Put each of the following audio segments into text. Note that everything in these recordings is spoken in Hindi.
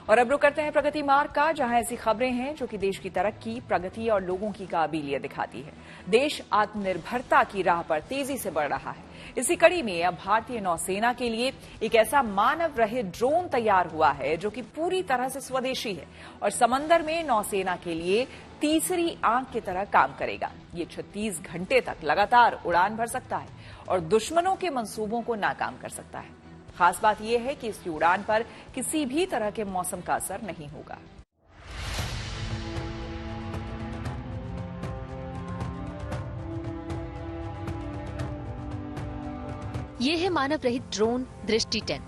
और अब रुक करते हैं प्रगति मार्ग का, जहां ऐसी खबरें हैं जो कि देश की तरक्की, प्रगति और लोगों की काबिलियत दिखाती है। देश आत्मनिर्भरता की राह पर तेजी से बढ़ रहा है। इसी कड़ी में अब भारतीय नौसेना के लिए एक ऐसा मानव रहित ड्रोन तैयार हुआ है जो कि पूरी तरह से स्वदेशी है और समंदर में नौसेना के लिए तीसरी आंख की तरह काम करेगा। ये 36 घंटे तक लगातार उड़ान भर सकता है और दुश्मनों के मंसूबों को नाकाम कर सकता है। खास बात यह है कि इसकी उड़ान पर किसी भी तरह के मौसम का असर नहीं होगा। ये है मानव रहित ड्रोन दृष्टि 10,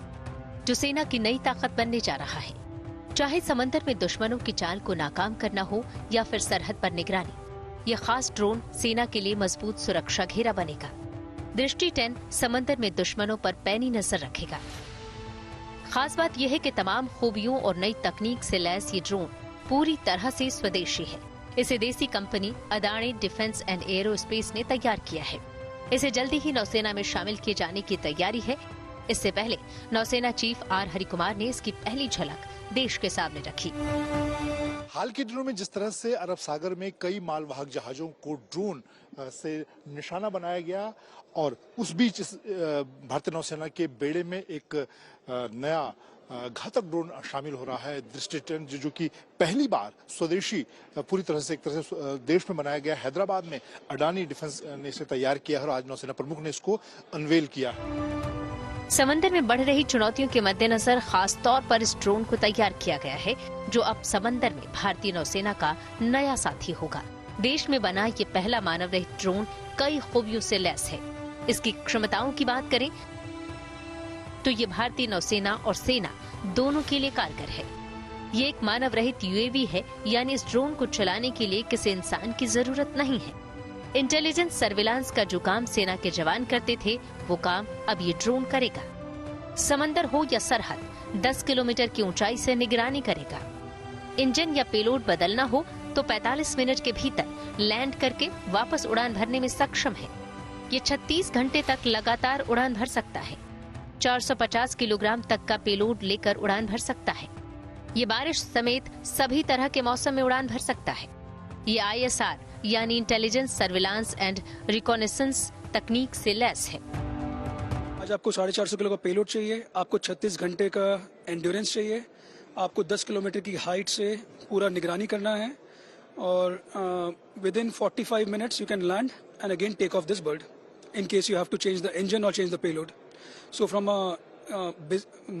जो सेना की नई ताकत बनने जा रहा है। चाहे समंदर में दुश्मनों की चाल को नाकाम करना हो या फिर सरहद पर निगरानी, यह खास ड्रोन सेना के लिए मजबूत सुरक्षा घेरा बनेगा। दृष्टि 10 समंदर में दुश्मनों पर पैनी नजर रखेगा। खास बात यह है कि तमाम खूबियों और नई तकनीक से लैस ये ड्रोन पूरी तरह से स्वदेशी है। इसे देसी company Adani defence and aerospace ने तैयार किया है। इसे जल्दी ही नौसेना में शामिल किए जाने की तैयारी है। इससे पहले नौसेना चीफ आर हरिकुमार ने इसकी पहली झलक देश के सामने रखी। हाल के दिनों में जिस तरह से अरब सागर में कई मालवाहक जहाजों को ड्रोन से निशाना बनाया गया और उस बीच भारतीय नौसेना के बेड़े में एक नया घातक ड्रोन शामिल हो रहा है, दृष्टि 10, जो कि पहली बार स्वदेशी पूरी तरह से एक तरह से देश में बनाया गया। हैदराबाद में अडानी डिफेंस ने इसे तैयार किया है और आज नौसेना प्रमुख ने इसको अनवेल किया है। समंदर में बढ़ रही चुनौतियों के मद्देनजर खास तौर पर इस ड्रोन को तैयार किया गया है, जो अब समंदर में भारतीय नौसेना का नया साथी होगा। देश में बना ये पहला मानव रहित ड्रोन कई खूबियों से लैस है। इसकी क्षमताओं की बात करें तो ये भारतीय नौसेना और सेना दोनों के लिए कारगर है। ये एक मानव रहित यूएवी है, यानी इस ड्रोन को चलाने के लिए किसी इंसान की जरूरत नहीं है। इंटेलिजेंस सर्विलांस का जो काम सेना के जवान करते थे, वो काम अब ये ड्रोन करेगा। समंदर हो या सरहद, 10 किलोमीटर की ऊंचाई से निगरानी करेगा। इंजन या पेलोड बदलना हो तो 45 मिनट के भीतर लैंड करके वापस उड़ान भरने में सक्षम है। ये 36 घंटे तक लगातार उड़ान भर सकता है। 450 किलोग्राम तक का पेलोड लेकर उड़ान भर सकता है। ये बारिश समेत सभी तरह के मौसम में उड़ान भर सकता है। ये ISR यानी इंटेलिजेंस सर्विलांस एंड रिकॉनेसेंस तकनीक से लैस है। आज आपको 450 किलो का पेलोड चाहिए, आपको 36 घंटे का एंड्योरेंस चाहिए, आपको 10 किलोमीटर की हाइट से पूरा निगरानी करना है और within 45 minutes you can land and again take off this bird in case you have to change the engine or change the payload. So from a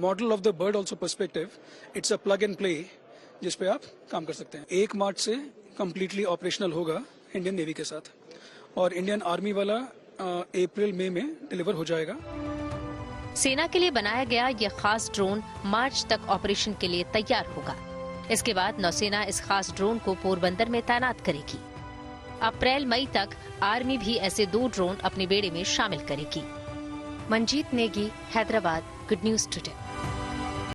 model of the bird also perspective, it's a plug and play जिस पे आप काम कर सकते हैं। 1 मार्च से completely operational होगा इंडियन नेवी के साथ और इंडियन आर्मी वाला अप्रैल मई में डिलीवर हो जाएगा। सेना के लिए बनाया गया यह खास ड्रोन मार्च तक ऑपरेशन के लिए तैयार होगा। इसके बाद नौसेना इस खास ड्रोन को पोरबंदर में तैनात करेगी। अप्रैल मई तक आर्मी भी ऐसे 2 ड्रोन अपने बेड़े में शामिल करेगी। Manjeet Negi, Hyderabad, good news today.